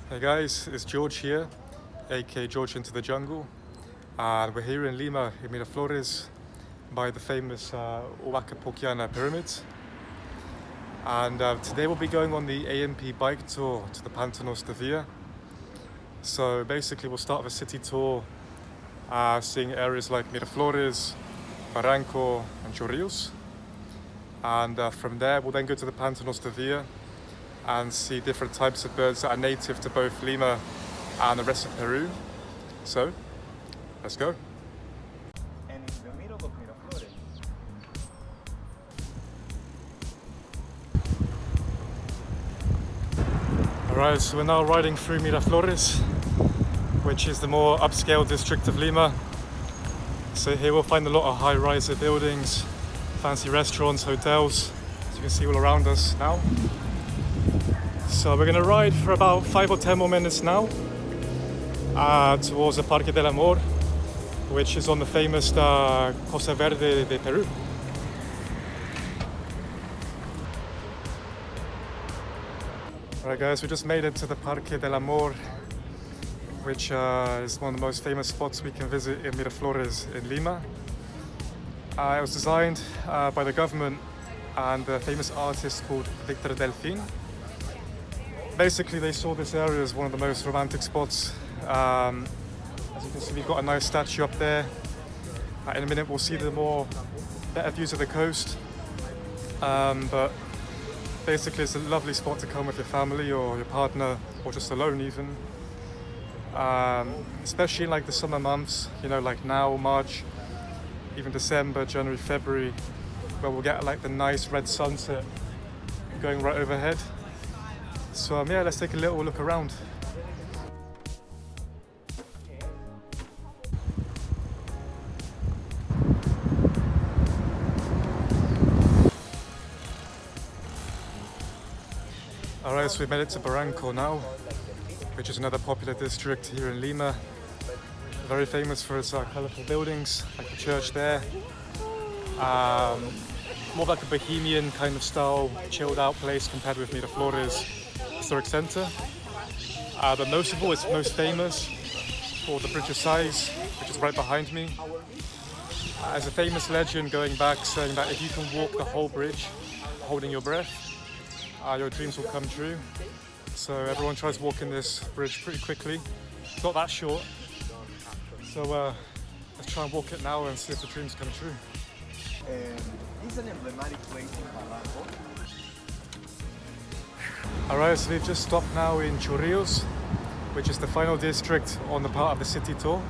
Hey guys, it's George here, aka GeorgeIntoTheJungle, and we're here in Lima, in Miraflores, by the famous Huaca pyramids. And today we'll be going on the AMP bike tour to the Pantanos de Villa. So basically we'll start with a city tour, seeing areas like Miraflores, Barranco and Chorrillos. And from there we'll then go to the Pantanos de Villa and see different types of birds that are native to both Lima and the rest of Peru. So, let's go. And in the middle of Miraflores. Alright, so we're now riding through Miraflores, which is the more upscale district of Lima. So here we'll find a lot of high-rise buildings, fancy restaurants, hotels, as you can see all around us now. So we're going to ride for about 5 or 10 more minutes now towards the Parque del Amor, which is on the famous Costa Verde de Peru. Alright guys, we just made it to the Parque del Amor, which is one of the most famous spots we can visit in Miraflores in Lima. It was designed by the government and a famous artist called Victor Delfin. Basically, they saw this area as one of the most romantic spots. As you can see, we've got a nice statue up there. In a minute, we'll see the better views of the coast. But basically, it's a lovely spot to come with your family or your partner, or just alone even. Especially in like the summer months, you know, like now, March, even December, January, February, where we'll get like the nice red sunset going right overhead. So yeah, let's take a little look around. Alright, so we made it to Barranco now, which is another popular district here in Lima. Very famous for its colourful buildings, like the church there. More like a bohemian kind of style, chilled out place compared with Miraflores historic centre. But most of all, it's most famous for the Bridge of Sighs, which is right behind me. There's a famous legend going back saying that if you can walk the whole bridge holding your breath, your dreams will come true. So everyone tries walking this bridge pretty quickly. It's not that short. So let's try and walk it now and see if the dreams come true. It's an emblematic place in Barranco. Alright, so we've just stopped now in Chorrillos, which is the final district on the part of the city tour.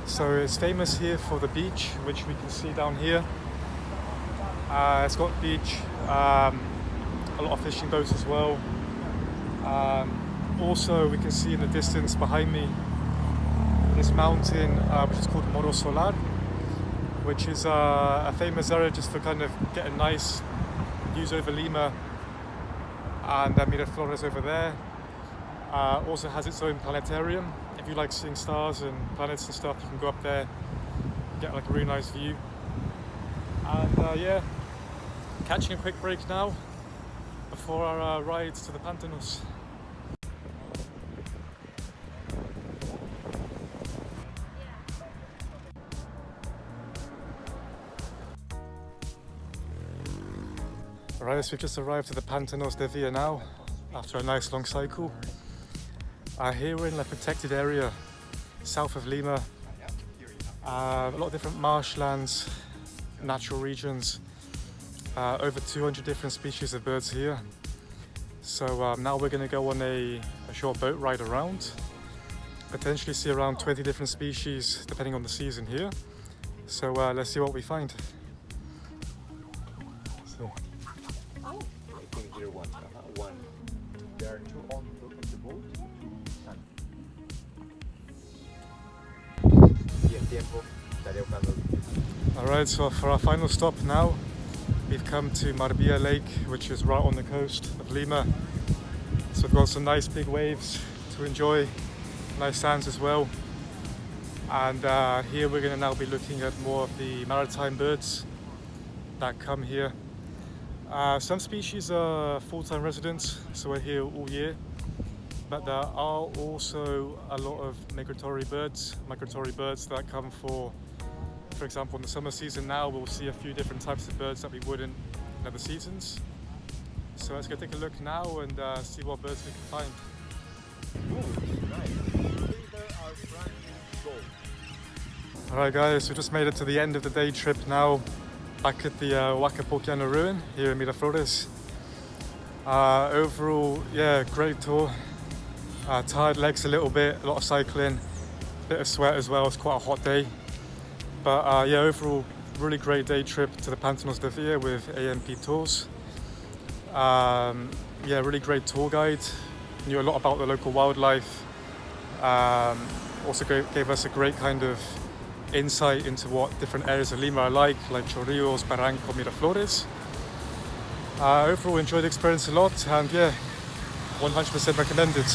So it's famous here for the beach, which we can see down here. It's got beach, a lot of fishing boats as well. Also, we can see in the distance behind me this mountain, which is called Morro Solar, which is a famous area just for kind of getting nice views over Lima and Miraflores over there. Also has its own planetarium. If you like seeing stars and planets and stuff, you can go up there, get like a really nice view. And yeah, catching a quick break now before our rides to the Pantanos. Alright, so we've just arrived at the Pantanos de Villa now, after a nice long cycle. Here we're in a protected area, south of Lima. A lot of different marshlands, natural regions, over 200 different species of birds here. So now we're going to go on a short boat ride around, potentially see around 20 different species depending on the season here. So let's see what we find. So. I think here one. There are two on the boat. Alright, so for our final stop now, we've come to Marbella Lake, which is right on the coast of Lima. So we've got some nice big waves to enjoy, nice sands as well. And here we're going to now be looking at more of the maritime birds that come here. Some species are full-time residents, so we're here all year. but there are also a lot of migratory birds that come for example, in the summer season now, we'll see a few different types of birds that we wouldn't in other seasons. So let's go take a look now and see what birds we can find. Oh, nice. There are front gold. Alright guys, we just made it to the end of the day trip now, back at the Huaca Poquiana ruin here in Miraflores. Overall, yeah, great tour. Tired legs a little bit, a lot of cycling, bit of sweat as well, it's quite a hot day. But yeah, overall, really great day trip to the Pantanos de Villa with AMP Tours. Yeah, really great tour guide, knew a lot about the local wildlife. Also gave us a great kind of insight into what different areas of Lima are like Chorrillos, Barranco, Miraflores. Overall, enjoyed the experience a lot, and yeah, 100% recommended.